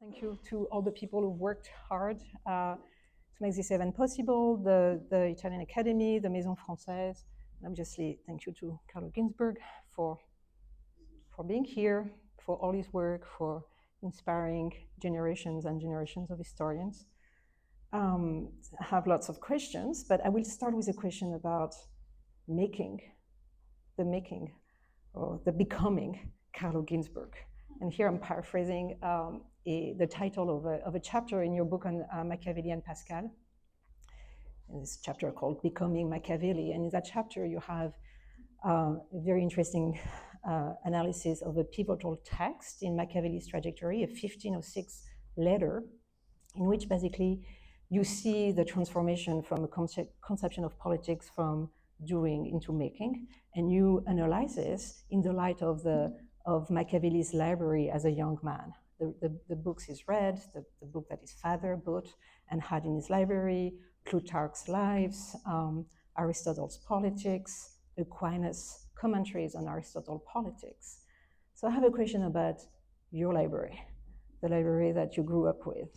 Thank you to all the people who worked hard to make this event possible, the Italian Academy, the Maison Française, and obviously thank you to Carlo Ginzburg for being here, for all his work, for inspiring generations and generations of historians. I have lots of questions, but I will start with a question about making, or the becoming Carlo Ginzburg. And here I'm paraphrasing the title of a chapter in your book on Machiavelli and Pascal. In this chapter called Becoming Machiavelli. And in that chapter, you have a very interesting analysis of a pivotal text in Machiavelli's trajectory, a 1506 letter, in which basically you see the transformation from a conception of politics from doing into making, and you analyze this in the light of Machiavelli's library as a young man. The books he's read, the book that his father bought and had in his library, Plutarch's Lives, Aristotle's Politics, Aquinas' commentaries on Aristotle politics. So I have a question about your library, the library that you grew up with,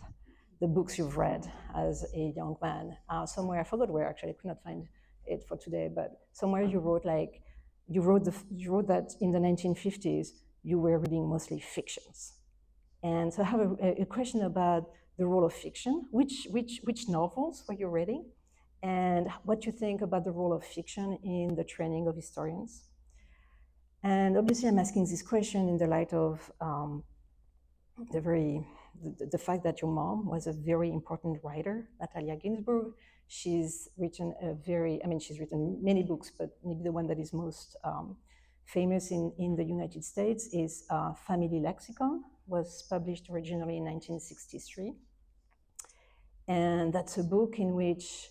the books you've read as a young man. Somewhere, I forgot where actually, I could not find it for today, but somewhere you wrote that in the 1950s, you were reading mostly fictions. And so I have a question about the role of fiction. Which novels were you reading? And what you think about the role of fiction in the training of historians? And obviously I'm asking this question in the light of the fact that your mom was a very important writer, Natalia Ginzburg. She's written she's written many books, but maybe the one that is most famous in the United States is Family Lexicon, was published originally in 1963. And that's a book in which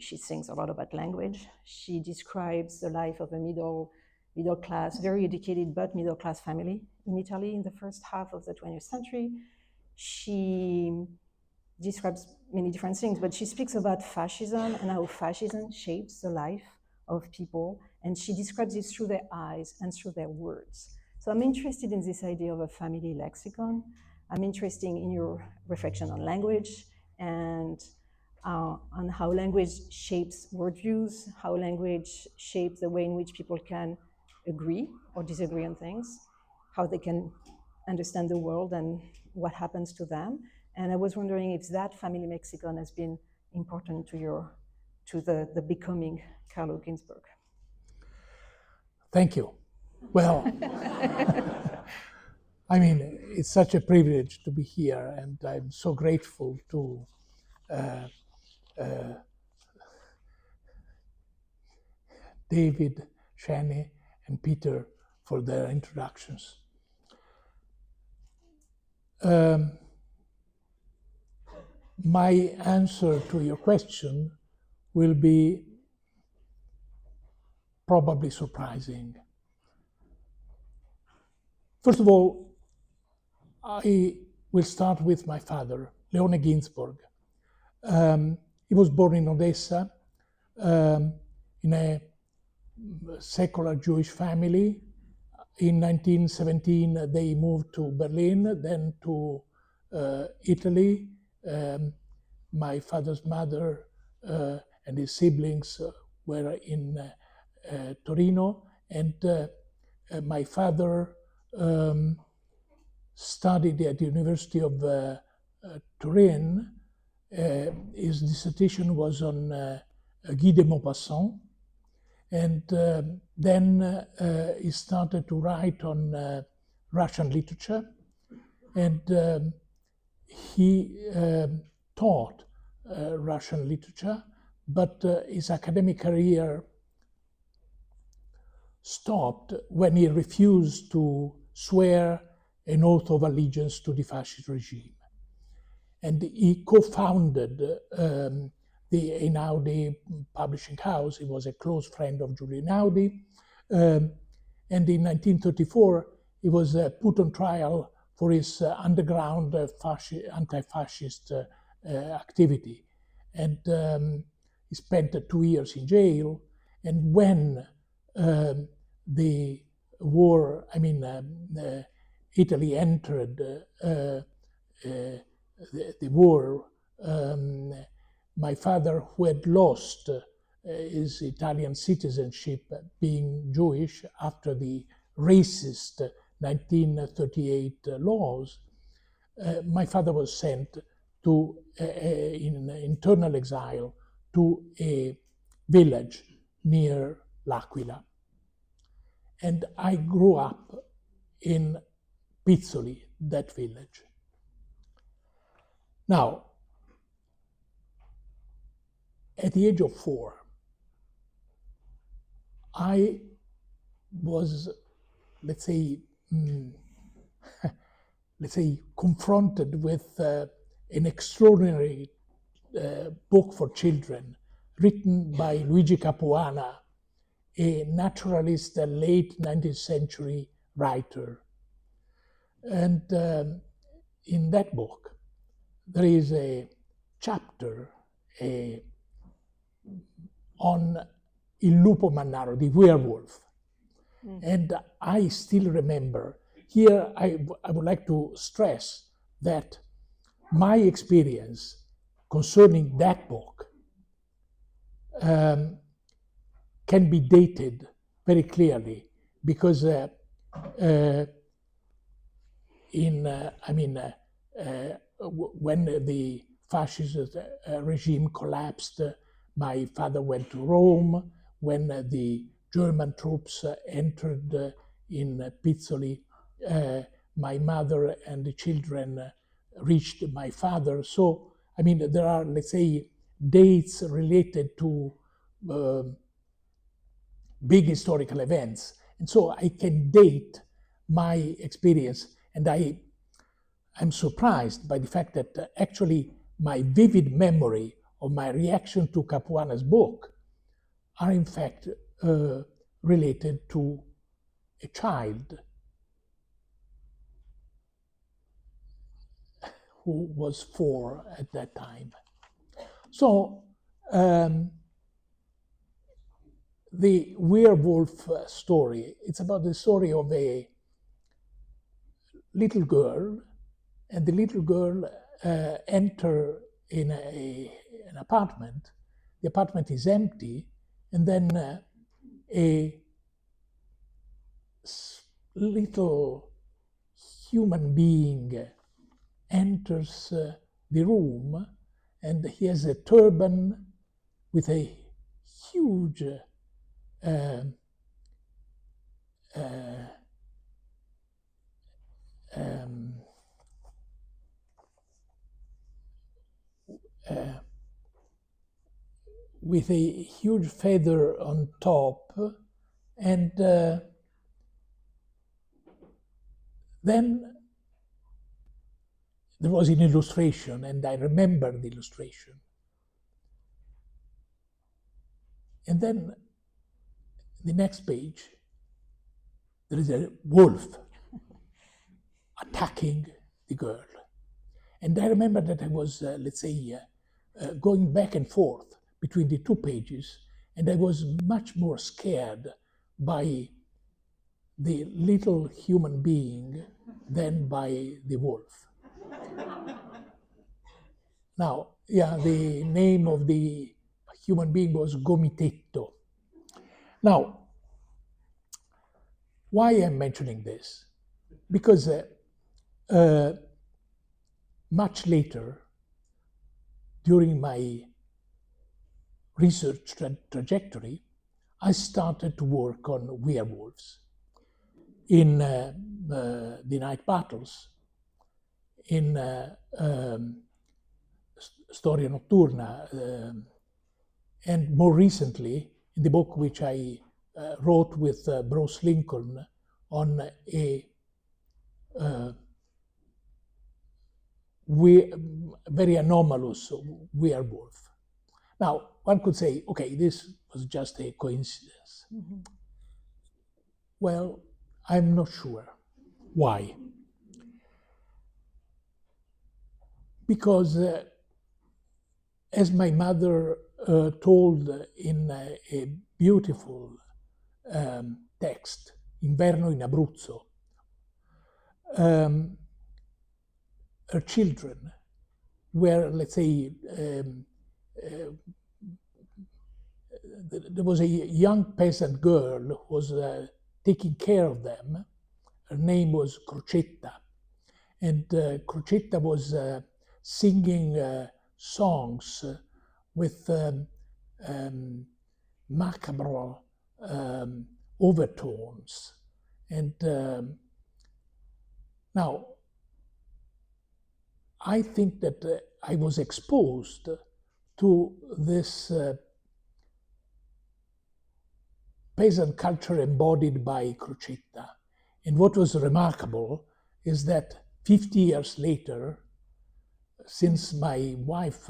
she thinks a lot about language. She describes the life of a middle class, very educated but middle class family in Italy in the first half of the 20th century. She describes many different things, but she speaks about fascism and how fascism shapes the life of people, and she describes it through their eyes and through their words. So I'm interested in this idea of a family lexicon. I'm interested in your reflection on language and on how language shapes worldviews, how language shapes the way in which people can agree or disagree on things, how they can understand the world and what happens to them. And I was wondering if that family lexicon has been important to the becoming Carlo Ginzburg. Thank you. Well, I mean, it's such a privilege to be here, and I'm so grateful to David, Shani, and Peter for their introductions. My answer to your question will be probably surprising. First of all, I will start with my father, Leone Ginzburg. He was born in Odessa in a secular Jewish family. In 1917, they moved to Berlin, then to Italy. My father's mother and his siblings were in Torino, and my father studied at the University of Turin. His dissertation was on Guy de Maupassant, and then he started to write on Russian literature, and he taught Russian literature, but his academic career stopped when he refused to swear an oath of allegiance to the fascist regime. And he co-founded the Einaudi publishing house. He was a close friend of Giulio Einaudi. And in 1934, he was put on trial for his underground anti-fascist activity. And he spent 2 years in jail. And when the war, Italy entered the war, my father, who had lost his Italian citizenship, being Jewish after the racist 1938 laws, my father was sent to in internal exile to a village near L'Aquila. And I grew up in Pizzoli, that village. Now, at the age of 4, I was, let's say, confronted with an extraordinary book for children written by Luigi Capuana, a naturalist, a late 19th century writer. And in that book, there is a chapter on Il Lupo Mannaro, the werewolf. And I still remember, here I would like to stress that my experience concerning that book can be dated very clearly, because when the fascist regime collapsed, my father went to Rome. When the German troops entered in Pizzoli, my mother and the children reached my father. So, I mean, there are, let's say, dates related to big historical events. And so I can date my experience, and I'm surprised by the fact that actually my vivid memory of my reaction to Capuana's book are in fact related to a child who was 4 at that time. So the werewolf story, it's about the story of a little girl, and the little girl enter in an apartment. The apartment is empty, and then a little human being enters the room, and he has a turban with a huge with a huge feather on top, and then there was an illustration, and I remember the illustration. And then the next page, there is a wolf attacking the girl. And I remember that I was, let's say, going back and forth between the 2 pages, and I was much more scared by the little human being than by the wolf. Now, yeah, the name of the human being was Gomitetto. Now, why I'm mentioning this? Because much later, during my research trajectory, I started to work on werewolves in the night battles, in Storia Notturna, and more recently in the book which I wrote with Bruce Lincoln on a very anomalous werewolf. Now, one could say, okay, this was just a coincidence. Mm-hmm. Well, I'm not sure. Why? Because as my mother told in a beautiful text, Inverno in Abruzzo, her children were, let's say, there was a young peasant girl who was taking care of them. Her name was Crocetta. And Crocetta was singing songs with macabre overtones. And now, I think that I was exposed to this peasant culture embodied by Crocetta. And what was remarkable is that 50 years later, since my wife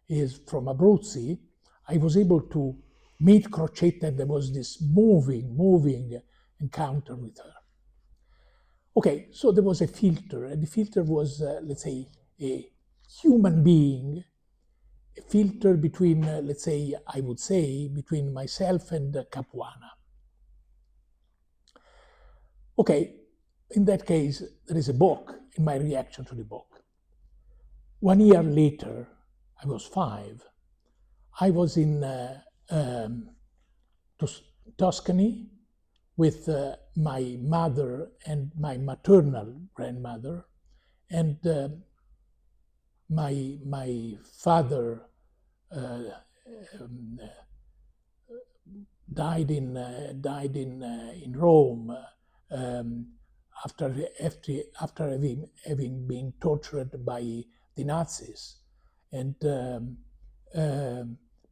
is from Abruzzi, I was able to meet Crocetta, and there was this moving encounter with her. Okay, so there was a filter, and the filter was, let's say, a human being, a filter between, let's say, I would say, between myself and Capuana. Okay, in that case, there is a book in my reaction to the book. 1 year later, I was 5. I was in Tuscany with my mother and my maternal grandmother, and my father died in Rome after having been tortured by the Nazis, and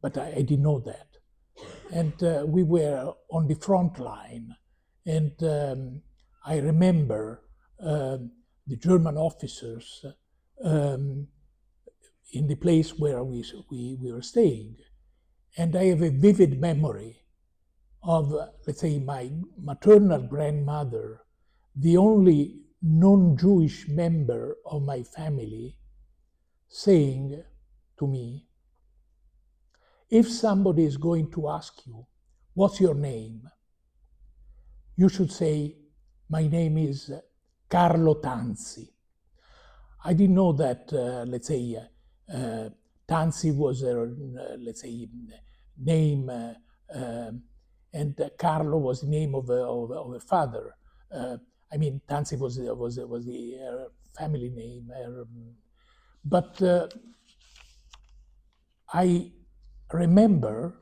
but I didn't know that. And we were on the front line, and I remember the German officers in the place where we were staying. And I have a vivid memory of, let's say, my maternal grandmother, the only non-Jewish member of my family, saying to me, if somebody is going to ask you, what's your name? You should say, my name is Carlo Tanzi. I didn't know that, let's say, Tanzi was a, let's say, name, and Carlo was the name of a father. I mean, Tanzi was the family name. But I remember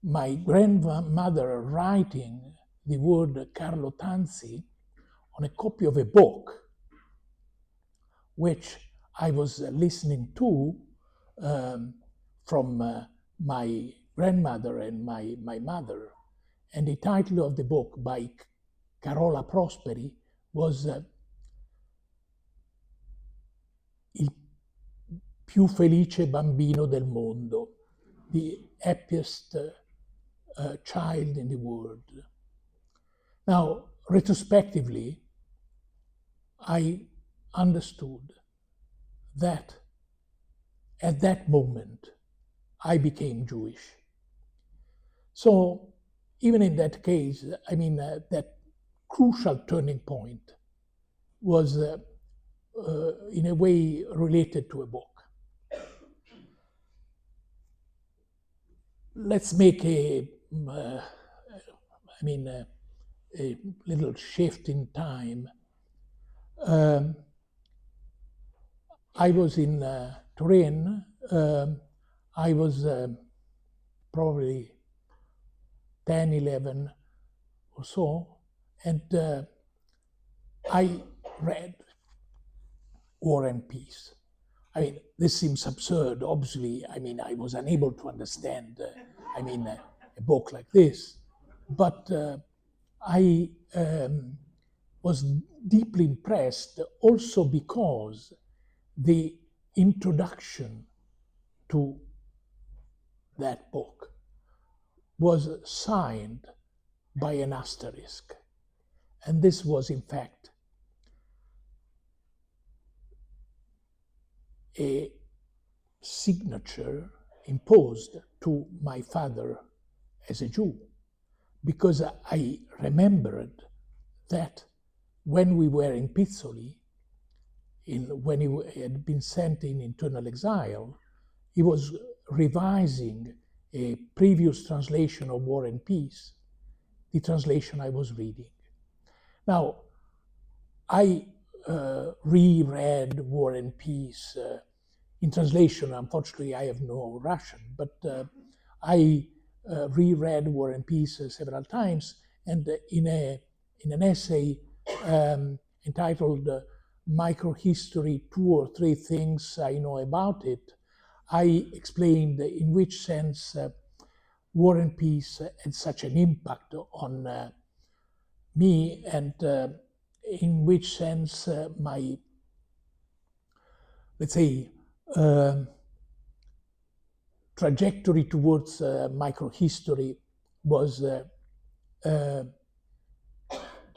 my grandmother writing the word Carlo Tanzi on a copy of a book, which I was listening to from my grandmother and my mother. And the title of the book by Carola Prosperi was Il più felice bambino del mondo, the happiest child in the world. Now, retrospectively, I understood that at that moment, I became Jewish. So even in that case, I mean, that crucial turning point was in a way related to a book. Let's make a little shift in time. I was in Turin. I was probably 10, 11 or so, and I read War and Peace. I mean, this seems absurd. Obviously, I mean, I was unable to understand, a book like this, but I was deeply impressed also because the introduction to that book was signed by an asterisk. And this was, in fact, a signature imposed to my father as a Jew, because I remembered that when we were in Pizzoli, when he had been sent in internal exile, he was revising a previous translation of War and Peace, the translation I was reading. Now, I reread War and Peace in translation. Unfortunately, I have no Russian, but I reread War and Peace several times, and in an essay entitled Microhistory, 2 or 3 Things I Know About It, I explained in which sense War and Peace had such an impact on me, and in which sense my, let's say, trajectory towards microhistory was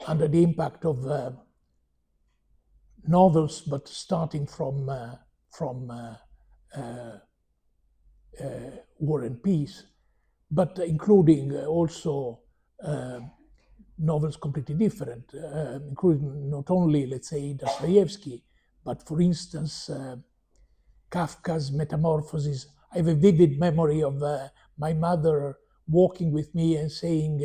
under the impact of novels, but starting from War and Peace, but including also novels completely different, including not only, let's say, Dostoevsky, but for instance, Kafka's Metamorphoses. I have a vivid memory of my mother walking with me and saying,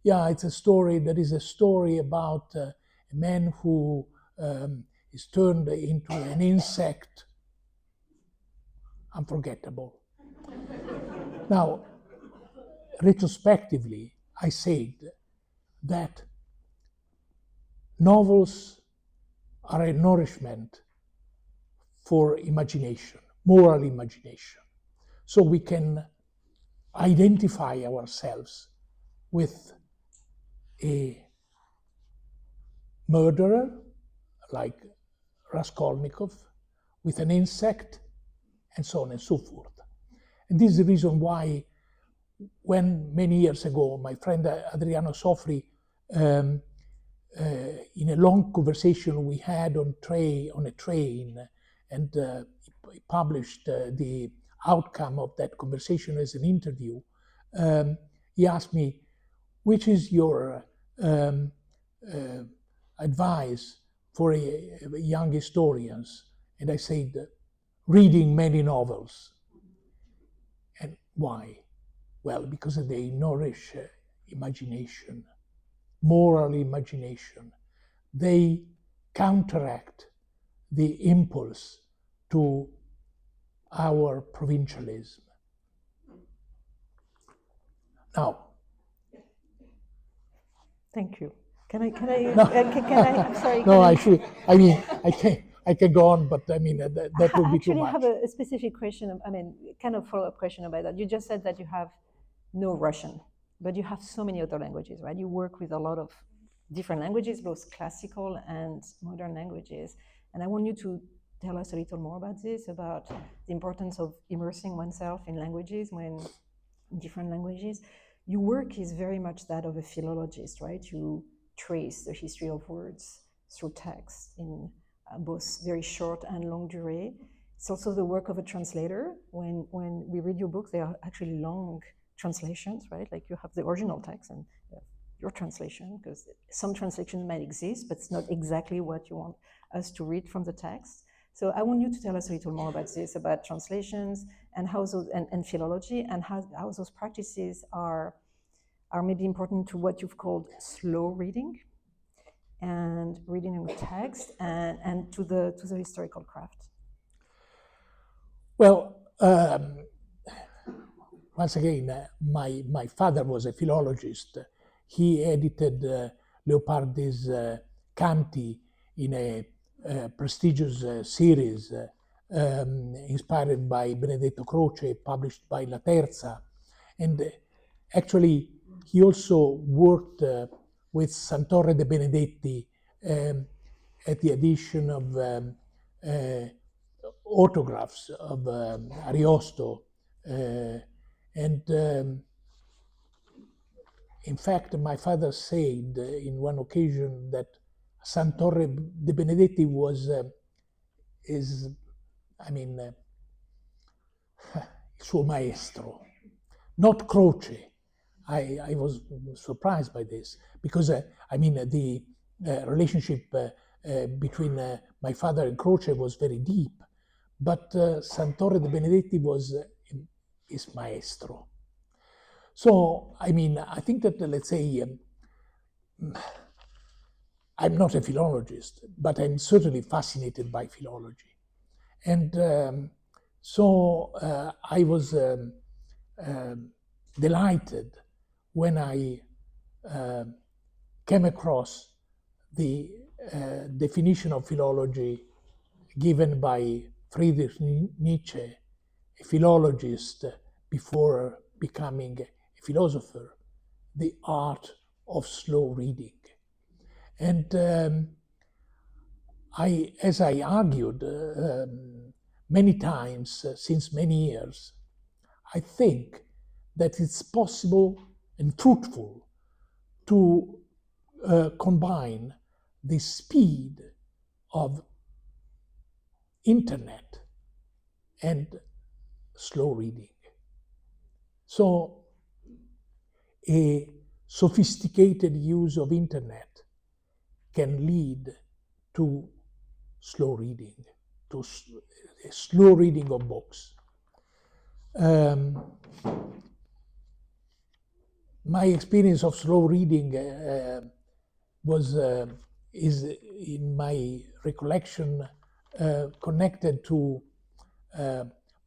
yeah, it's a story, there is a story about a man who is turned into an insect. Unforgettable. Now, retrospectively, I said that novels are a nourishment for imagination, moral imagination. So we can identify ourselves with a murderer like Raskolnikov, with an insect, and so on and so forth. And this is the reason why, when many years ago, my friend Adriano Sofri, in a long conversation we had on a train, and he published the outcome of that conversation as an interview, he asked me, which is your advice for young historians? And I said, reading many novels. And why? Well, because they nourish imagination, moral imagination. They counteract the impulse to our provincialism. Now, thank you. Can I? I'm sorry. No, I should. I mean, I can go on, but I mean that would be too much. I actually have a specific question. Kind of follow-up question about that. You just said that you have no Russian, but you have so many other languages, right? You work with a lot of different languages, both classical and modern languages. And I want you to tell us a little more about this, about the importance of immersing oneself in languages, when different languages. Your work is very much that of a philologist, right? You trace the history of words through text in both very short and long durée. It's also the work of a translator. When we read your book, they are actually long translations, right? Like you have the original text and your translation, because some translations might exist, but it's not exactly what you want us to read from the text. So I want you to tell us a little more about this, about translations and how those, and philology, and how those practices are maybe important to what you've called slow reading and reading of text, and to the historical craft. Well, once again, my father was a philologist. He edited Leopardi's Canti in a prestigious series inspired by Benedetto Croce, published by La Terza. And actually, he also worked with Santoro de Benedetti at the edition of autographs of Ariosto. In fact, my father said in one occasion that Santoro de Benedetti was il suo maestro, not Croce. I was surprised by this because the relationship between my father and Croce was very deep, but Santoro de Benedetti was his maestro. So, I mean, I think that, let's say, I'm not a philologist, but I'm certainly fascinated by philology. And so I was delighted when I came across the definition of philology given by Friedrich Nietzsche, a philologist before becoming a philosopher, the art of slow reading. And as I argued many times since many years, I think that it's possible and truthful to combine the speed of internet and slow reading. So a sophisticated use of internet can lead to slow reading, to a slow reading of books. My experience of slow reading is in my recollection connected to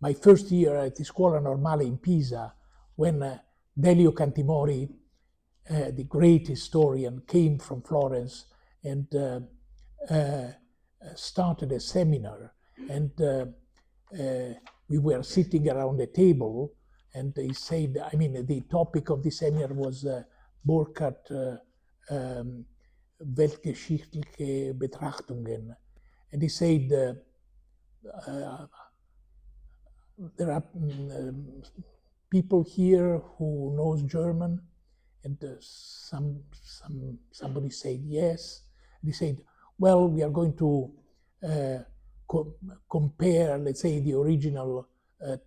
my first year at the Scuola Normale in Pisa, when Delio Cantimori, the great historian, came from Florence and started a seminar. And we were sitting around a table, and he said, I mean, the topic of the seminar was Burckhardt weltgeschichtliche Betrachtungen. And he said, there are people here who knows German, and somebody said yes. And he said, well, we are going to compare, let's say, the original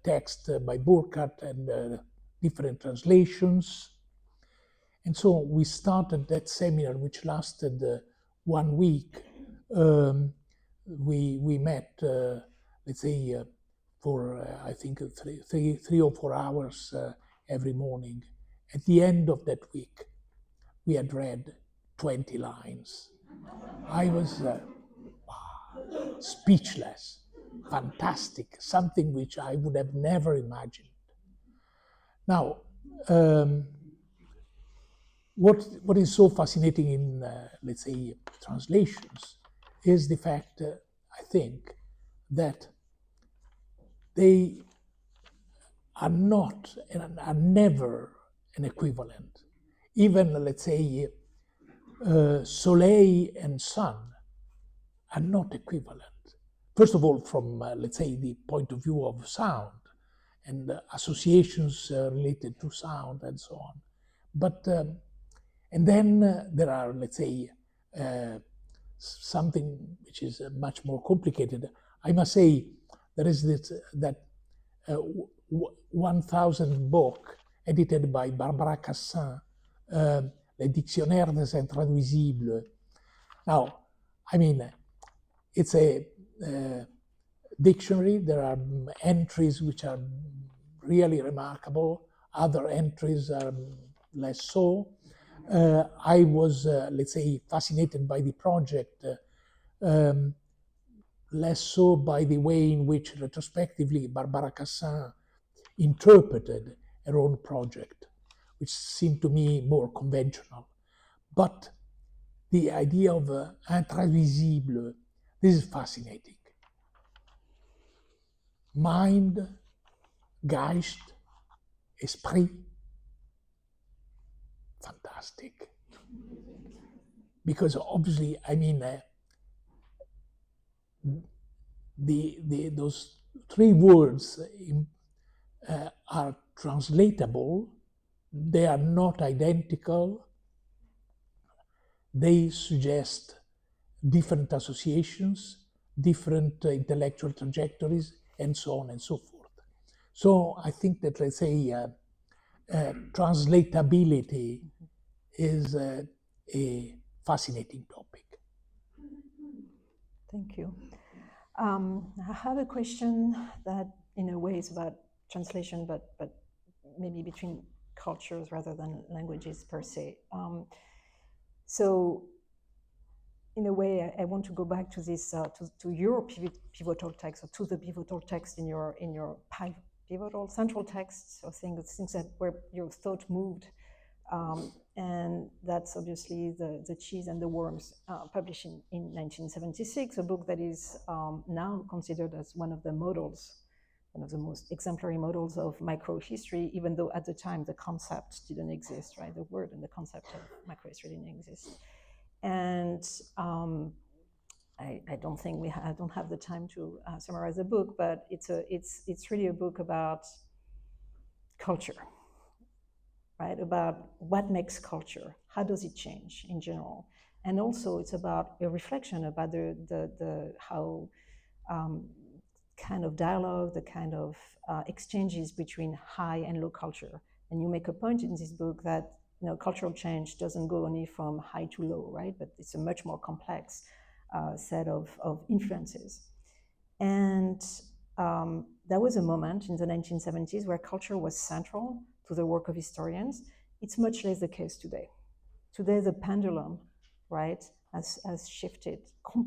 text by Burckhardt and different translations. And so we started that seminar, which lasted 1 week. We met, let's say, for I think 3 or 4 hours every morning. At the end of that week, we had read 20 lines. I was speechless, fantastic, something which I would have never imagined. Now, what is so fascinating in, let's say, translations is the fact, I think, that they are not and are never an equivalent. Even, let's say, soleil and sun are not equivalent. First of all, from, let's say, the point of view of sound and associations related to sound and so on. But, and then there are, let's say, something which is much more complicated. I must say, there is this, that 1,000 book edited by Barbara Cassin, Le Dictionnaire des Intraduisibles. Now, I mean, it's a dictionary. There are entries which are really remarkable. Other entries are less so. I was, let's say, fascinated by the project, less so by the way in which retrospectively Barbara Cassin interpreted her own project, which seemed to me more conventional. But the idea of intraduisible, this is fascinating. Mind, Geist, Esprit, fantastic. Because obviously, I mean, those 3 words are translatable. They are not identical. They suggest different associations, different intellectual trajectories, and so on and so forth. So I think that, let's say, translatability is a fascinating topic. Thank you. I have a question that, in a way, is about translation, but maybe between cultures rather than languages per se. So, in a way, I want to go back to this to your pivotal text, or to the pivotal text in your pivotal central texts, or things that where your thought moved. And that's obviously the Cheese and the Worms, published in 1976, a book that is now considered as one of the models, one of the most exemplary models of microhistory, even though at the time the concept didn't exist, right? The word and the concept of microhistory didn't exist. And I don't think I don't have the time to summarize the book, but it's really a book about culture, right? About what makes culture, how does it change in general, and also it's about a reflection about the how kind of dialogue, the kind of exchanges between high and low culture. And you make a point in this book that cultural change doesn't go only from high to low, right? But it's a much more complex set of influences. And there was a moment in the 1970s where culture was central to the work of historians. It's much less the case today. Today, the pendulum, right, has shifted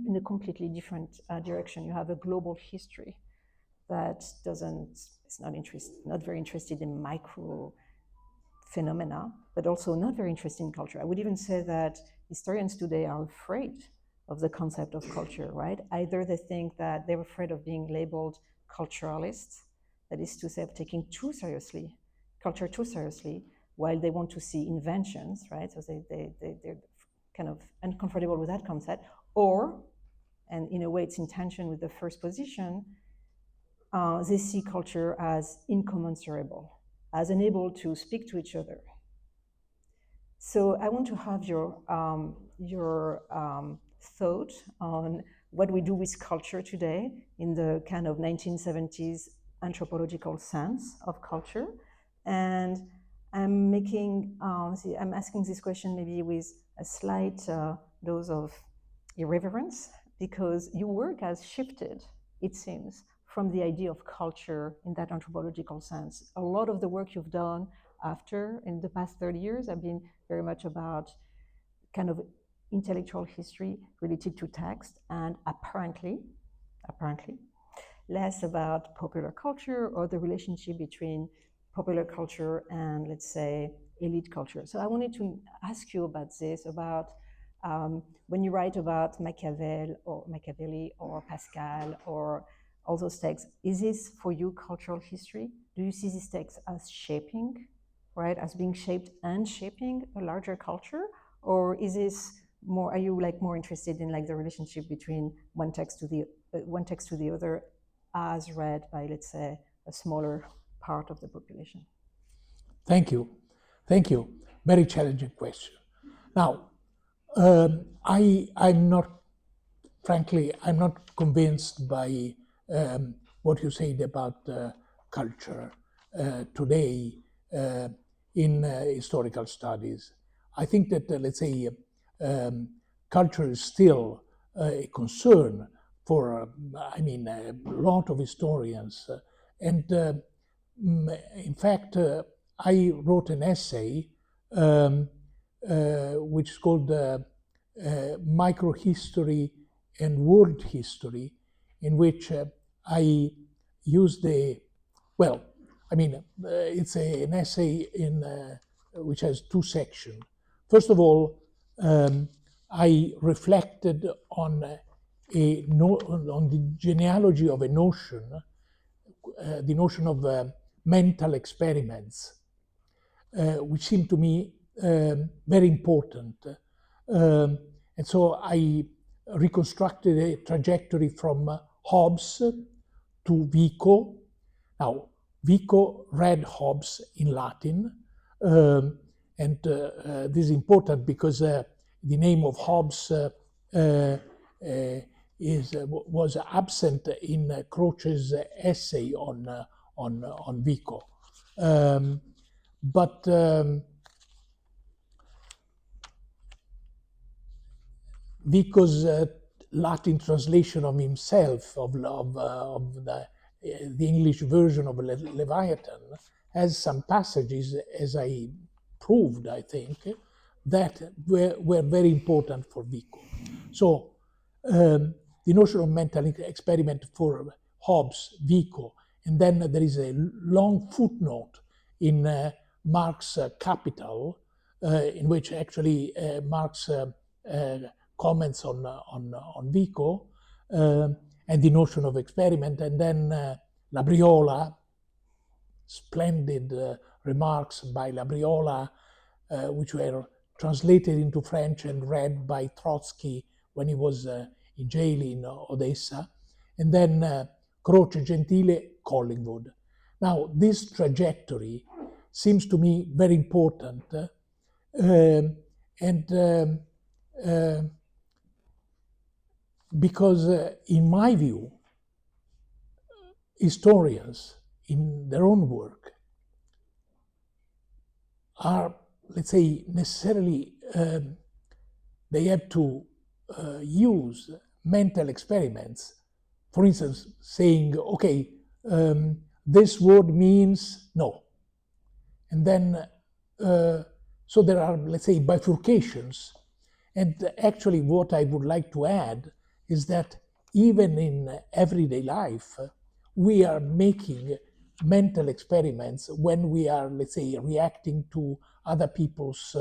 in a completely different direction. You have a global history that is not very interested in micro phenomena, but also not very interested in culture. I would even say that historians today are afraid of the concept of culture, right? Either they think that they're afraid of being labeled culturalists, that is to say, of taking culture too seriously, while they want to see inventions, right? So they're kind of uncomfortable with that concept, or, and in a way it's in tension with the first position, they see culture as incommensurable, as unable to speak to each other. So I want to have your thought on what we do with culture today in the kind of 1970s anthropological sense of culture. And I'm asking this question maybe with a slight dose of irreverence, because your work has shifted, it seems, from the idea of culture in that anthropological sense. A lot of the work you've done in the past 30 years have been very much about kind of intellectual history related to text, and apparently, less about popular culture or the relationship between popular culture and, let's say, elite culture. So I wanted to ask you about this, about when you write about Machiavelli or Pascal or all those texts, is this for you cultural history? Do you see these texts as shaping, right, as being shaped and shaping a larger culture? Or is this more, are you more interested in the relationship between one text to the other as read by, let's say, a smaller part of the population? Thank you. Very challenging question. Now, I'm not convinced by what you said about culture today in historical studies. I think that, let's say, culture is still a concern for, a lot of historians. And in fact, I wrote an essay which is called Microhistory and World History, in which I used it's an essay which has two sections. First of all, I reflected on the genealogy of a notion, the notion of mental experiments, which seemed to me very important. And so I reconstructed a trajectory from Hobbes to Vico. Now, Vico read Hobbes in Latin, and this is important because the name of Hobbes was absent in Croce's essay on Vico. But Vico's Latin translation of himself, of the English version of Leviathan, has some passages, as I proved, I think, that were very important for Vico. So the notion of mental experiment for Hobbes, Vico, and then there is a long footnote in Marx' Capital, in which actually Marx comments on Vico and the notion of experiment, and then Labriola, splendid remarks by Labriola, which were translated into French and read by Trotsky when he was in jail in Odessa, and then Croce, Gentile, Collingwood. Now, this trajectory seems to me very important, because in my view, historians in their own work are, let's say, necessarily, they have to use mental experiments. For instance, saying, okay, this word means no. And then, so there are, let's say, bifurcations. And actually what I would like to add is that even in everyday life, we are making mental experiments when we are, let's say, reacting to other people's,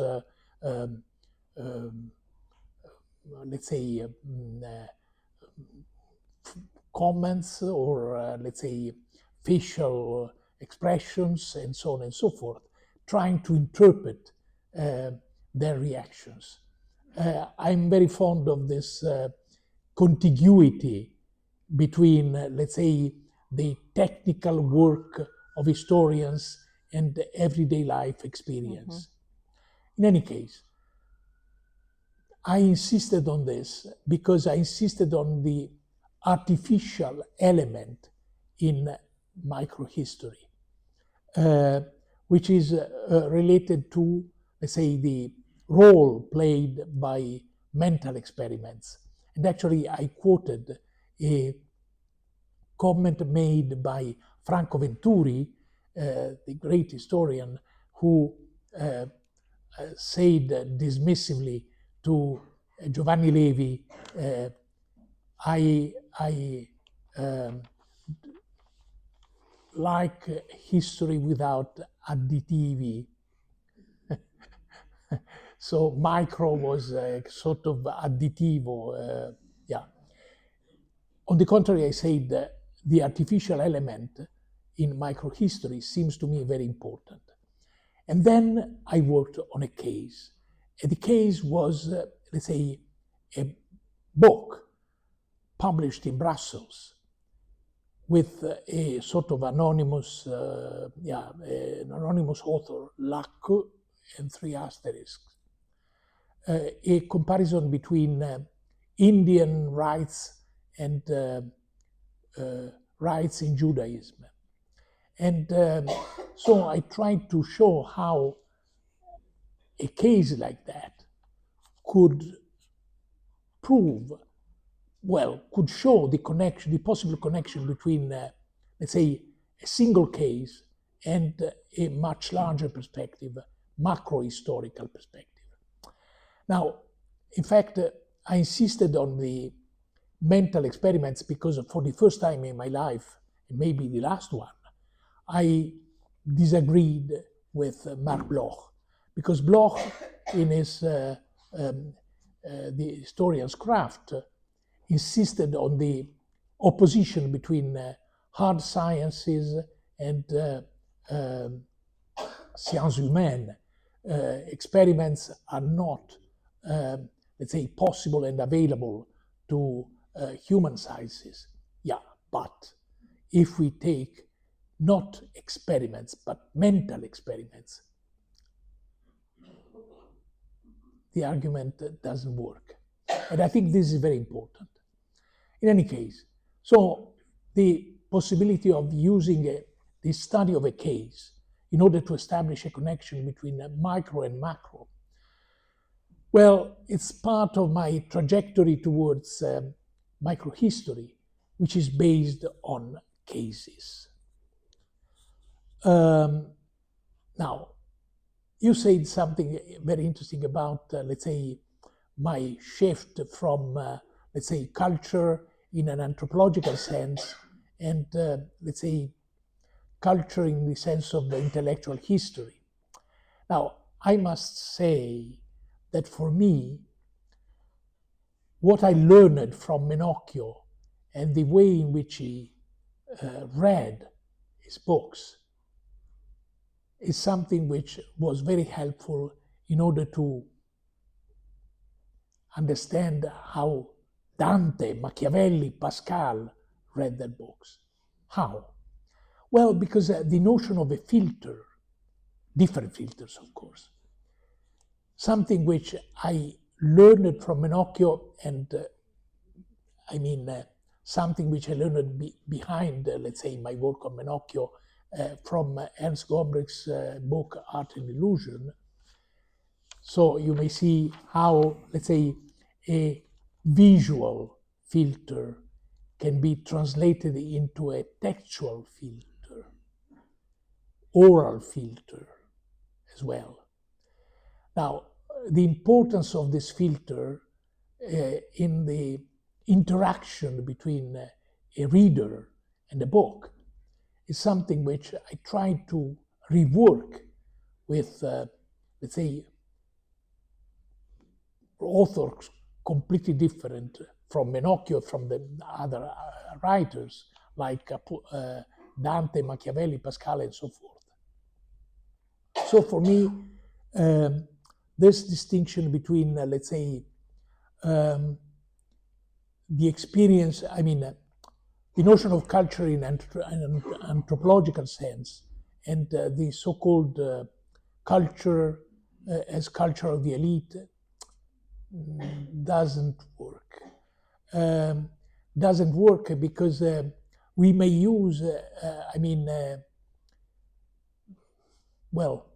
let's say, comments or, let's say, facial expressions and so on and so forth, trying to interpret their reactions. I'm very fond of this contiguity between, let's say, the technical work of historians and the everyday life experience. In any case, I insisted on this because I insisted on the artificial element in microhistory, which is related to, let's say, the role played by mental experiments. And actually, I quoted a comment made by Franco Venturi, the great historian, who said dismissively to Giovanni Levi, I like history without additivi. So micro was a sort of additivo, yeah. On the contrary, I said that the artificial element in microhistory seems to me very important. And then I worked on a case. And the case was, let's say, a book published in Brussels with a sort of anonymous, an anonymous author, Lac, and 3 asterisks. A comparison between Indian rites and rites in Judaism. And so I tried to show how a case like that could prove, well, could show the connection, the possible connection between, let's say, a single case and a much larger perspective, macro-historical perspective. Now, in fact, I insisted on the mental experiments because for the first time in my life, and maybe the last one, I disagreed with Marc Bloch, because Bloch, in his The Historian's Craft, insisted on the opposition between hard sciences and sciences humaines. Experiments are not, let's say, possible and available to human sciences. Yeah, but if we take not experiments, but mental experiments, the argument doesn't work. And I think this is very important. In any case, so the possibility of using the study of a case in order to establish a connection between micro and macro, well, it's part of my trajectory towards microhistory, which is based on cases. Now, you said something very interesting about, let's say, my shift from, let's say, culture in an anthropological sense and, let's say, culture in the sense of the intellectual history. Now, I must say that for me, what I learned from Menocchio and the way in which he read his books is something which was very helpful in order to understand how Dante, Machiavelli, Pascal read their books. How? Well, because the notion of a filter, different filters, of course, something which I learned from Menocchio and something which I learned behind, let's say, my work on Menocchio from Ernst Gombrich's book Art and Illusion. So you may see how, let's say, a visual filter can be translated into a textual filter, oral filter as well. Now, the importance of this filter in the interaction between a reader and a book is something which I try to rework with, let's say, authors completely different from Menocchio, from the other writers like Dante, Machiavelli, Pascal, and so forth. So for me, this distinction between, let's say, the experience, the notion of culture in an anthropological sense, and the so-called culture as culture of the elite doesn't work. Doesn't work because we may use, well,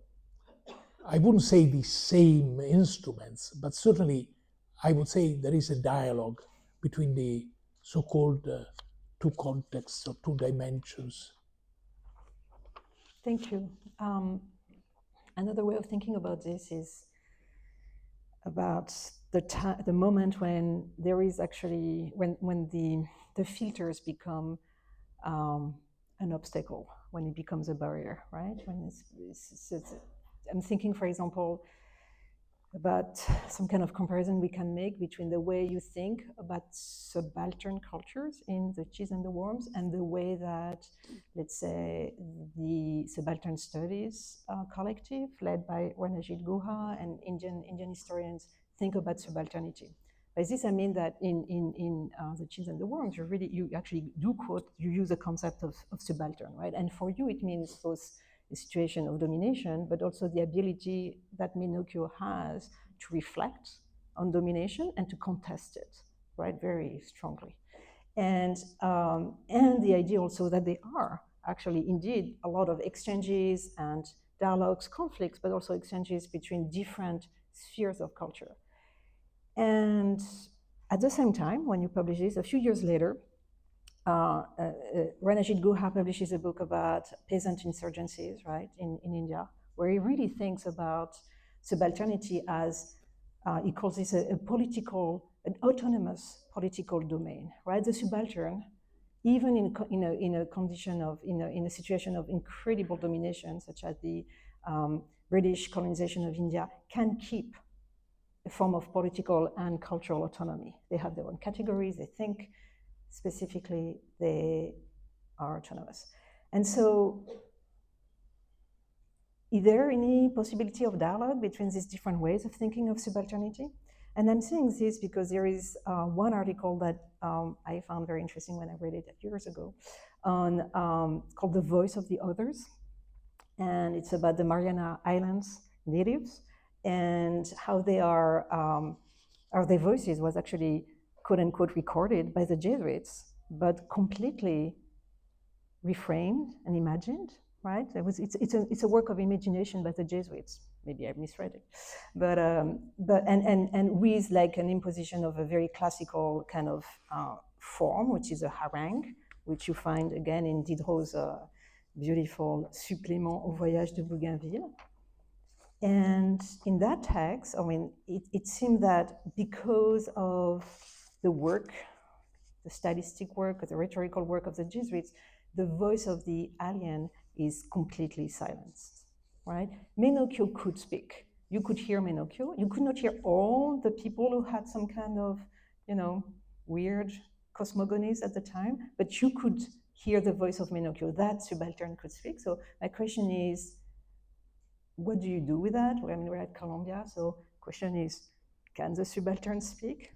I wouldn't say the same instruments, but certainly I would say there is a dialogue between the so-called two contexts or two dimensions. Thank you. Another way of thinking about this is about the moment when there is actually, when the filters become an obstacle, when it becomes a barrier, right? When I'm thinking, for example, about some kind of comparison we can make between the way you think about subaltern cultures in The Cheese and the Worms and the way that, let's say, the Subaltern Studies collective led by Ranajit Guha and Indian historians think about subalternity. By this I mean that in The Cheese and the Worms, you actually do quote, you use the concept of subaltern, right? And for you it means both a situation of domination, but also the ability that Menocchio has to reflect on domination and to contest it, right, very strongly. And the idea also that there are actually indeed a lot of exchanges and dialogues, conflicts, but also exchanges between different spheres of culture. And at the same time, when you publish this, a few years later, Ranajit Guha publishes a book about peasant insurgencies, right, in India, where he really thinks about subalternity as, he calls this an autonomous political domain, right? The subaltern, even in a condition of, in a situation of incredible domination, such as the British colonization of India, can keep a form of political and cultural autonomy. They have their own categories, they think. Specifically, they are autonomous. And so, is there any possibility of dialogue between these different ways of thinking of subalternity? And I'm saying this because there is one article that I found very interesting when I read it years ago, on called "The Voice of the Others," and it's about the Mariana Islands natives and how they are, or their voices was actually quote unquote recorded by the Jesuits, but completely reframed and imagined, right? It's a work of imagination by the Jesuits. Maybe I misread it, but with like an imposition of a very classical kind of form, which is a harangue, which you find again in Diderot's beautiful Supplément au voyage de Bougainville. And in that text, I mean, it seemed that because of the work, the stylistic work, the rhetorical work of the Jesuits, the voice of the alien is completely silenced, right? Menocchio could speak. You could hear Menocchio. You could not hear all the people who had some kind of, weird cosmogonies at the time, but you could hear the voice of Menocchio. That subaltern could speak. So my question is, what do you do with that? I mean, we're at Columbia, so question is, can the subaltern speak?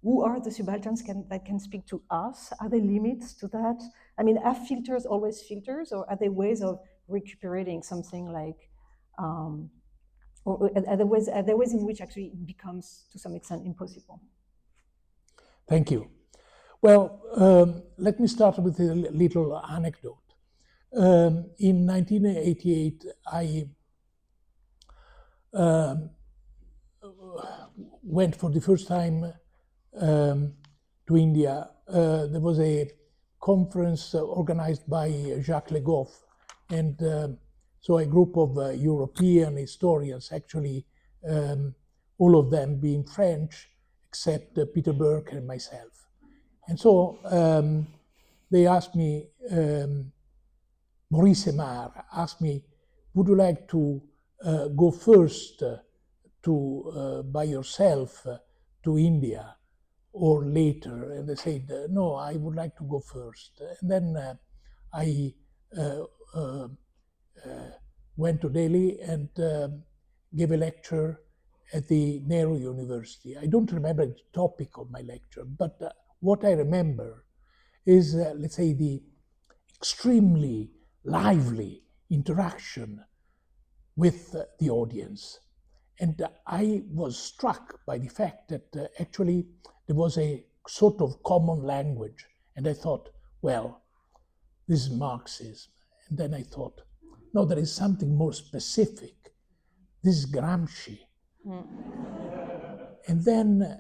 Who are the subalterns that can speak to us? Are there limits to that? I mean, are filters always filters, or are there ways of recuperating something like, or are there ways in which actually it becomes, to some extent, impossible? Thank you. Well, let me start with a little anecdote. In 1988, I went for the first time to India. There was a conference organized by Jacques Le Goff, and so a group of European historians, actually all of them being French, except Peter Burke and myself. And so they asked me, Maurice Aymar asked me, would you like to go first by yourself to India or later? And I said, no, I would like to go first. And then I went to Delhi and gave a lecture at the Nehru University. I don't remember the topic of my lecture, but what I remember is, let's say, the extremely lively interaction with the audience. And I was struck by the fact that actually there was a sort of common language. And I thought, well, this is Marxism. And then I thought, no, there is something more specific. This is Gramsci. And then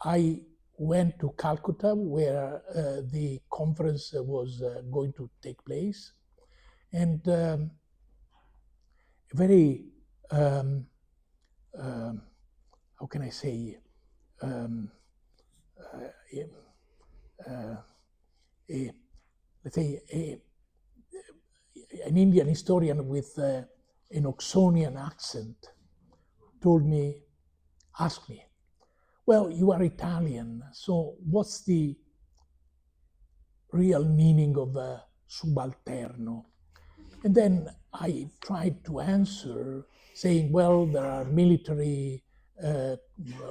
I went to Calcutta, where the conference was going to take place. And very, how can I say, let's say, an Indian historian with an Oxonian accent asked me, well, you are Italian, so what's the real meaning of subalterno? And then I tried to answer, saying, well, there are military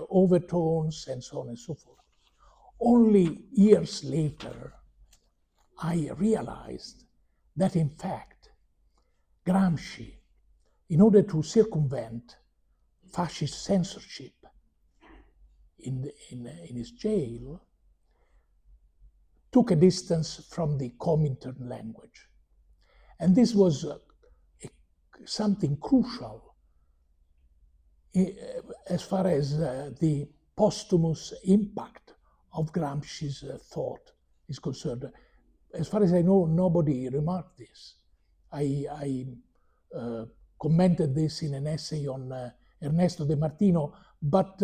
overtones and so on and so forth. Only years later, I realized that, in fact, Gramsci, in order to circumvent fascist censorship in his jail, took a distance from the Comintern language. And this was something crucial as far as the posthumous impact of Gramsci's thought is concerned. As far as I know, nobody remarked this. I commented this in an essay on Ernesto De Martino, but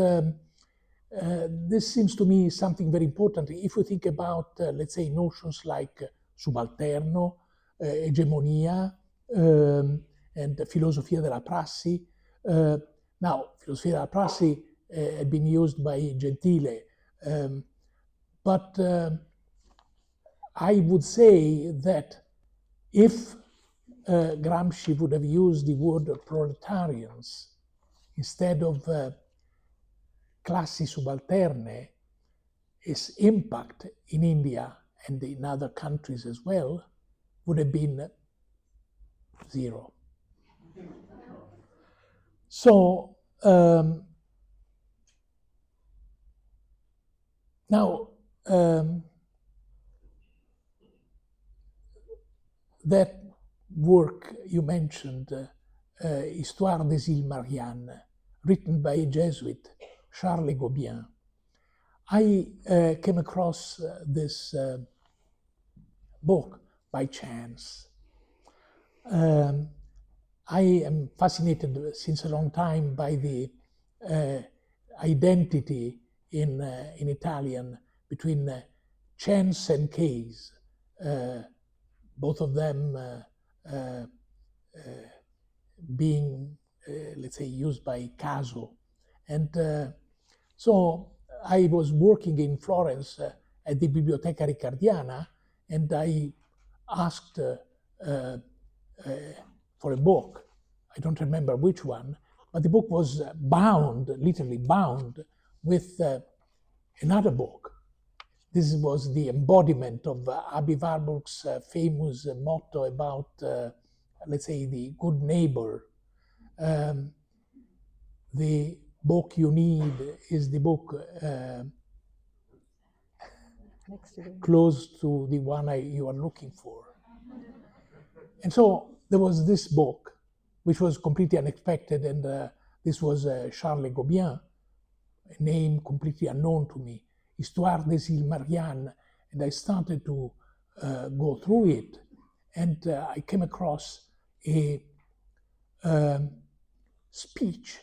this seems to me something very important. If we think about, let's say, notions like subalterno, hegemonia, and filosofia della prassi. Now, filosofia della prassi had been used by Gentile, but I would say that if Gramsci would have used the word proletarians instead of classi subalterne, its impact in India and in other countries as well would have been zero. So now that work you mentioned, Histoire des îles Mariannes, written by a Jesuit, Charles Gobien, I came across this book by chance. I am fascinated since a long time by the identity in Italian between chance and case, both of them being, let's say, used by caso. And so I was working in Florence at the Biblioteca Riccardiana, and I asked for a book. I don't remember which one, but the book was bound, literally bound, with another book. This was the embodiment of Aby Warburg's famous motto about, let's say, the good neighbor. The book you need is the book close to the one you are looking for. And so there was this book, which was completely unexpected, and this was Charles Gobien, a name completely unknown to me, Histoire des îles Mariannes, and I started to go through it, and I came across a speech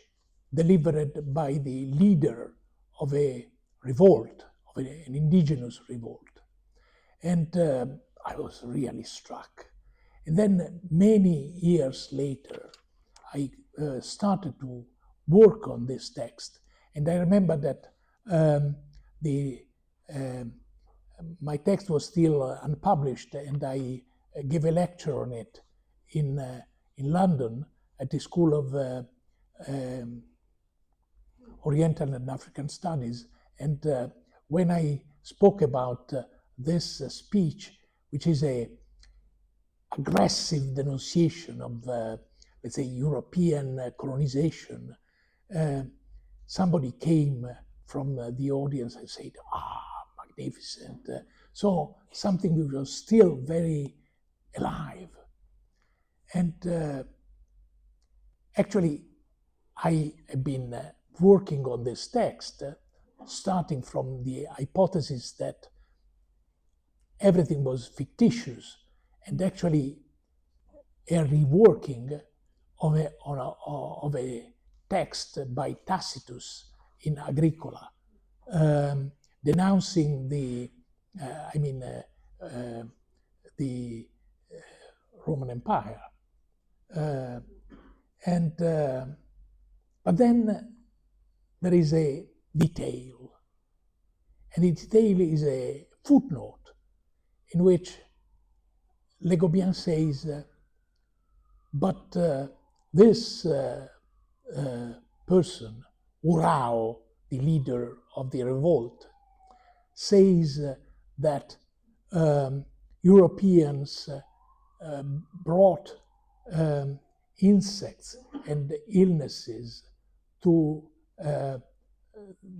delivered by the leader of a revolt, of an indigenous revolt. And I was really struck. And then many years later, I started to work on this text. And I remember that my text was still unpublished, and I gave a lecture on it in London at the School of Oriental and African Studies. And when I spoke about this speech, which is a aggressive denunciation of, let's say, European colonization, somebody came from the audience and said, magnificent. So something which was still very alive. And actually, I have been working on this text, starting from the hypothesis that everything was fictitious, and actually a reworking of a text by Tacitus in Agricola, denouncing the Roman Empire. But then there is a detail, and the detail is a footnote in which Le Gobien says, but this person, Urao, the leader of the revolt, says that Europeans brought insects and illnesses to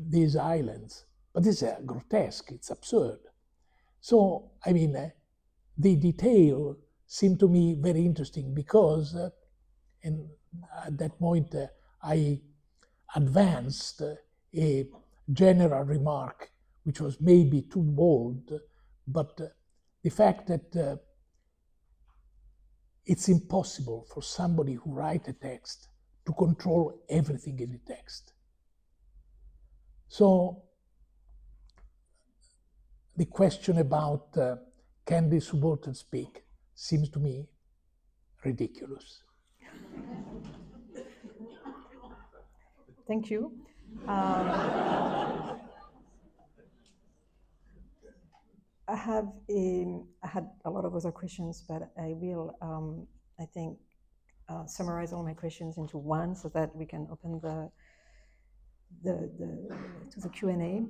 these islands. But this is grotesque, it's absurd. So, I mean, the detail seemed to me very interesting because, and at that point, I advanced a general remark, which was maybe too bold, but the fact that it's impossible for somebody who writes a text to control everything in the text. So the question about can the subaltern speak seems to me ridiculous. Thank you. I had a lot of other questions, but I will, I think, summarize all my questions into one so that we can open to the Q&A.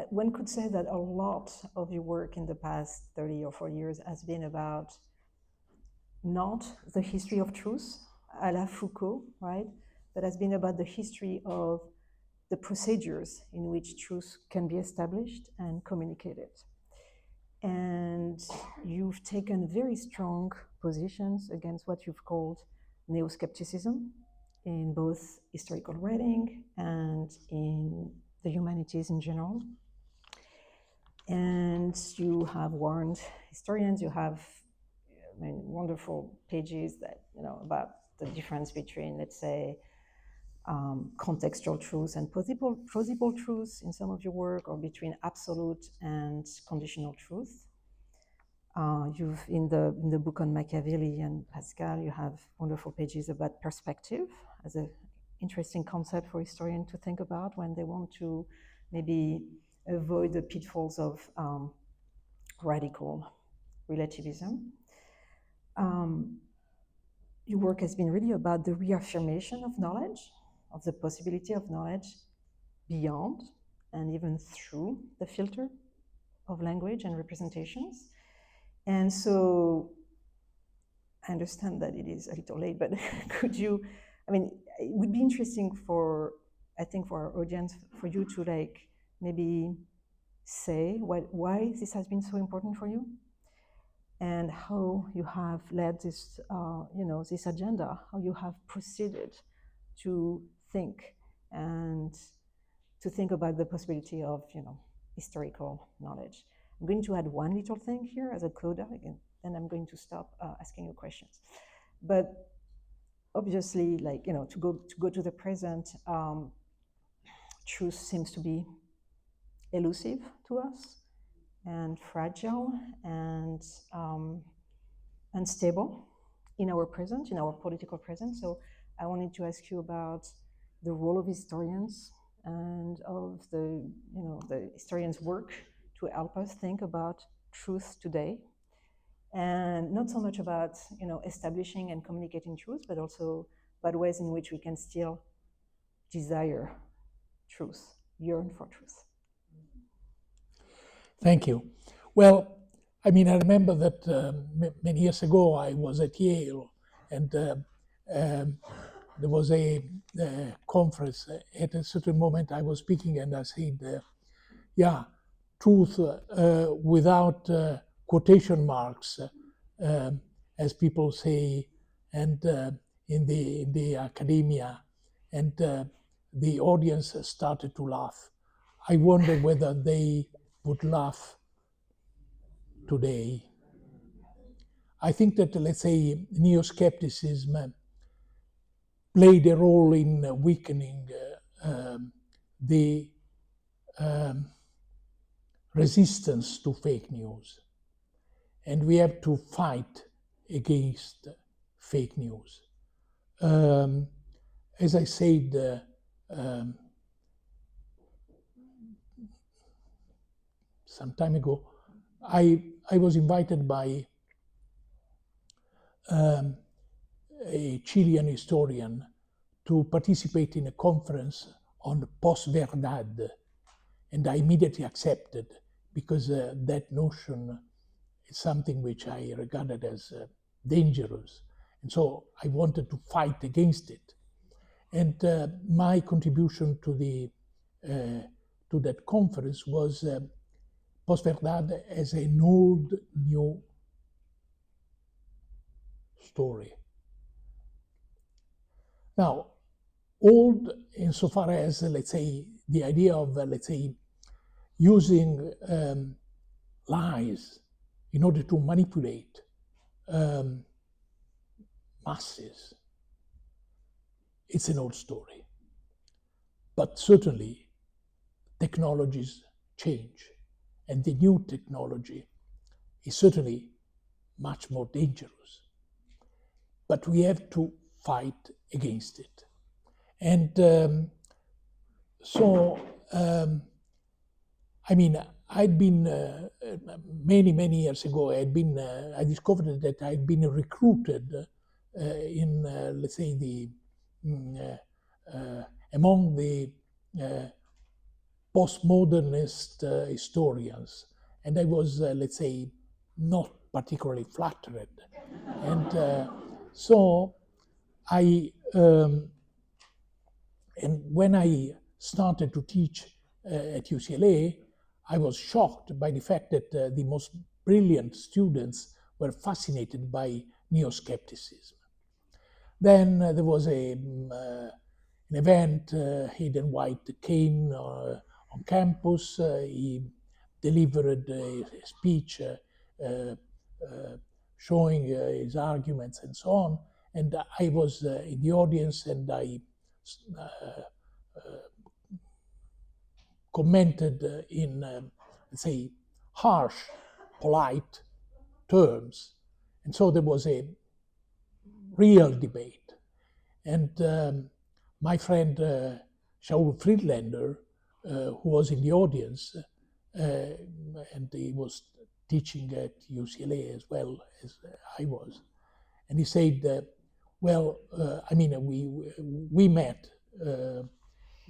One could say that a lot of your work in the past 30 or 40 years has been about not the history of truth, à la Foucault, right? But has been about the history of the procedures in which truth can be established and communicated. And you've taken very strong positions against what you've called neo-skepticism, in both historical writing and in the humanities in general. And you have warned historians, you have wonderful pages that, about the difference between, let's say, contextual truths and plausible truths in some of your work, or between absolute and conditional truth. You've in the book on Machiavelli and Pascal, you have wonderful pages about perspective as an interesting concept for historians to think about when they want to maybe avoid the pitfalls of radical relativism. Your work has been really about the reaffirmation of knowledge, of the possibility of knowledge beyond and even through the filter of language and representations. And so I understand that it is a little late, but could you, it would be interesting for our audience, for you to maybe say why this has been so important for you, and how you have led this, this agenda, how you have proceeded to think about the possibility of, historical knowledge. I'm going to add one little thing here as a coda, again, and I'm going to stop asking you questions. But obviously, to go to the present, truth seems to be elusive to us, and fragile, and unstable in our present, in our political present. So I wanted to ask you about the role of historians and of the historians' work to help us think about truth today, and not so much about establishing and communicating truth, but also about ways in which we can still desire truth, yearn for truth. Thank you. Well, I remember that many years ago I was at Yale, and there was a conference. At a certain moment I was speaking, and I said, truth without quotation marks, as people say, and in the academia, and the audience started to laugh. I wonder whether they would laugh today. I think that, let's say, neo-skepticism played a role in weakening the resistance to fake news. And we have to fight against fake news. As I said some time ago, I was invited by a Chilean historian to participate in a conference on post-verdad, and I immediately accepted, because that notion is something which I regarded as dangerous, and so I wanted to fight against it. And my contribution to that conference was post-verdad as an old new story. Now, old insofar as, let's say, the idea of, let's say, using lies in order to manipulate masses. It's an old story. But certainly, technologies change, and the new technology is certainly much more dangerous. But we have to fight against it. And I'd been, many years ago, I discovered that I'd been recruited in, let's say, among the postmodernist historians. And I was, let's say, not particularly flattered. And so and when I started to teach at UCLA, I was shocked by the fact that the most brilliant students were fascinated by neo-skepticism. Then there was an event. Hayden White came on campus. He delivered a speech showing his arguments and so on. And I was in the audience, and I commented in, let's say, harsh, polite terms. And so there was a real debate. And my friend Shaul Friedlander, who was in the audience, and he was teaching at UCLA as well as I was, and he said, well, I mean, we met,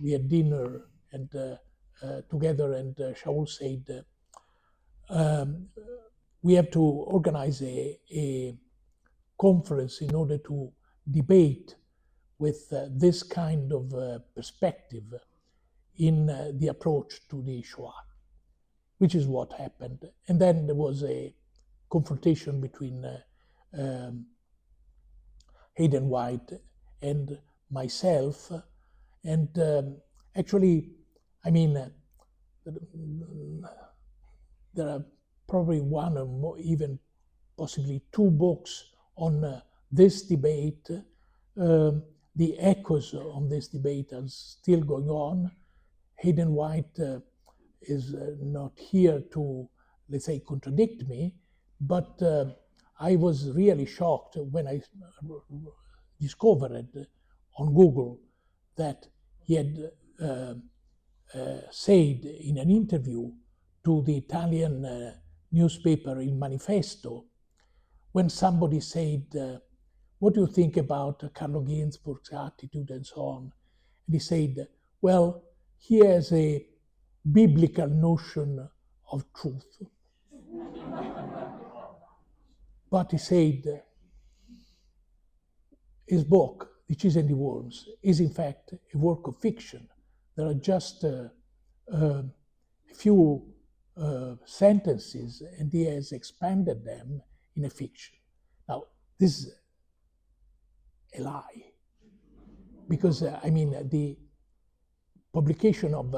we had dinner and together, and Shaul said, we have to organize a conference in order to debate with this kind of perspective in the approach to the Shoah, which is what happened. And then there was a confrontation between Hayden White and myself. And actually, I mean, there are probably one or more, even possibly two books on this debate. The echoes on this debate are still going on. Hayden White is not here to, let's say, contradict me, but I was really shocked when I discovered on Google that he had said in an interview to the Italian newspaper Il Manifesto, when somebody said, what do you think about Carlo Ginzburg's attitude and so on? And he said, well, he has a biblical notion of truth. But he said, his book, The Cheese and the Worms, is in fact a work of fiction. There are just a few sentences, and he has expanded them in a fiction. Now, this is a lie, because I mean, the publication of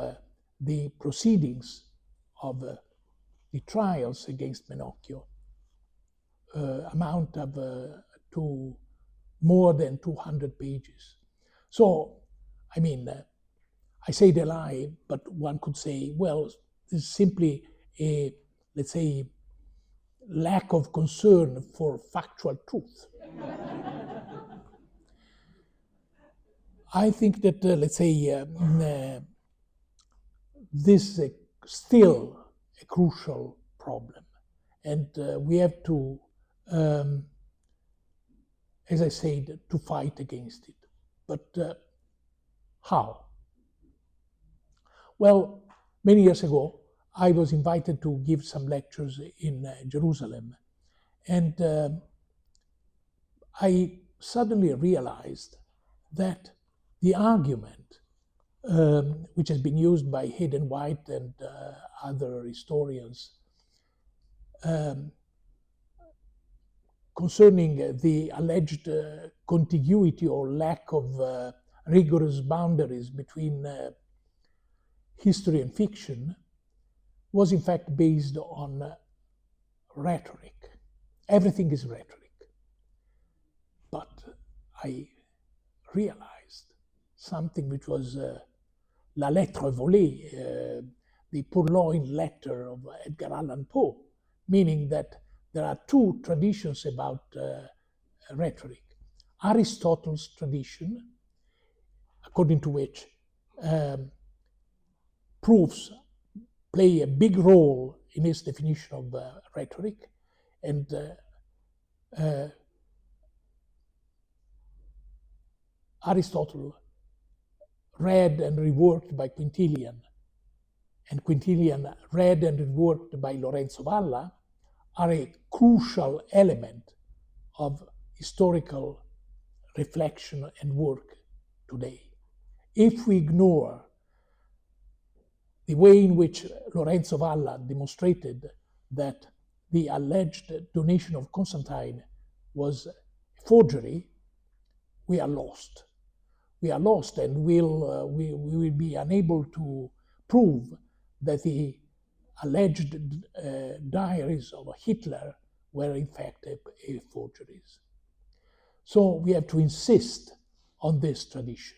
the proceedings of the trials against Menocchio amount to more than 200 pages. So, I mean, I say the lie, but one could say, well, this is simply a, let's say, lack of concern for factual truth. I think that, let's say, this is still a crucial problem. And we have to, as I said, to fight against it. But how? Well, many years ago, I was invited to give some lectures in Jerusalem. And I suddenly realized that the argument, which has been used by Hayden White and other historians, concerning the alleged contiguity or lack of rigorous boundaries between history and fiction, was in fact based on rhetoric. Everything is rhetoric. But I realized something which was la lettre volée, the purloined letter of Edgar Allan Poe, meaning that there are two traditions about rhetoric. Aristotle's tradition, according to which proofs play a big role in his definition of rhetoric, and Aristotle, read and reworked by Quintilian, and Quintilian read and reworked by Lorenzo Valla, are a crucial element of historical reflection and work today. If we ignore the way in which Lorenzo Valla demonstrated that the alleged donation of Constantine was a forgery, we are lost. We are lost, and we will be unable to prove that the alleged diaries of Hitler were in fact a forgeries. So we have to insist on this tradition.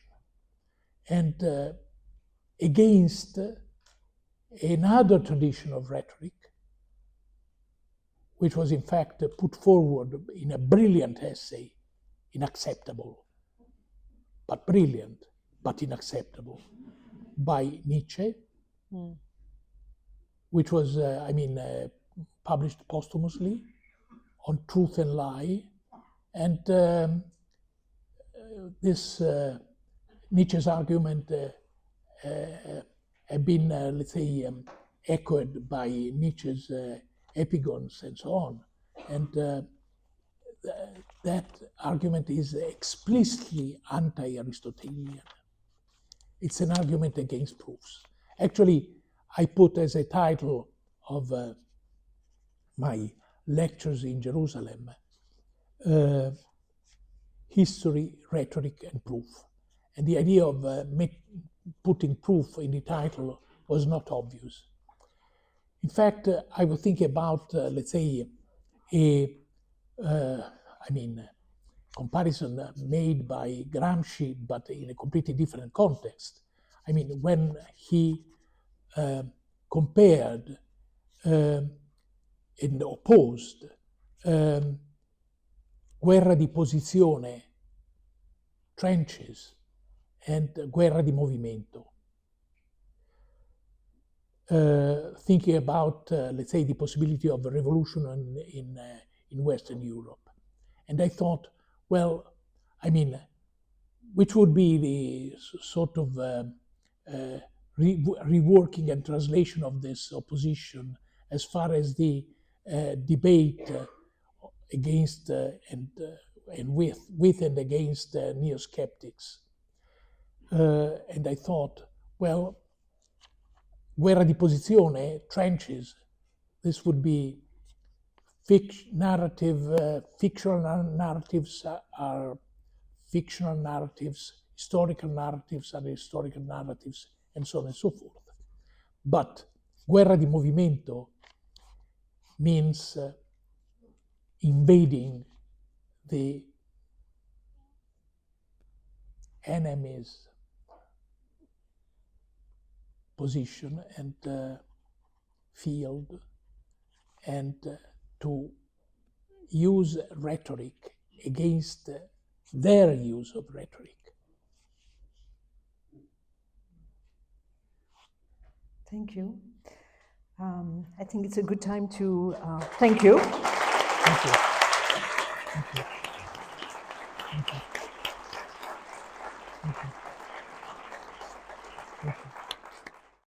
And against another tradition of rhetoric, which was in fact put forward in a brilliant essay, Inacceptable, but brilliant, but inacceptable, by Nietzsche, which was, published posthumously on Truth and Lie. And this Nietzsche's argument had been, let's say, echoed by Nietzsche's epigons and so on. And that argument is explicitly anti-Aristotelian. It's an argument against proofs. Actually, I put as a title of my lectures in Jerusalem, History, Rhetoric, and Proof. And the idea of putting proof in the title was not obvious. In fact, I was thinking about, let's say, comparison made by Gramsci, but in a completely different context. I mean, when he compared and opposed guerra di posizione, trenches, and guerra di movimento. Thinking about, let's say, the possibility of a revolution in Western Europe. And I thought, well, I mean, which would be the sort of reworking and translation of this opposition as far as the debate against and with and against neo-skeptics. And I thought, well, guerra di posizione, trenches, this would be fictional narratives are fictional narratives, historical narratives are historical narratives, and so on and so forth. But guerra di movimento means invading the enemy's position and field, and to use rhetoric against their use of rhetoric. Thank you. I think it's a good time to thank you. Thank you. Thank you. Thank you. Thank you. Thank you.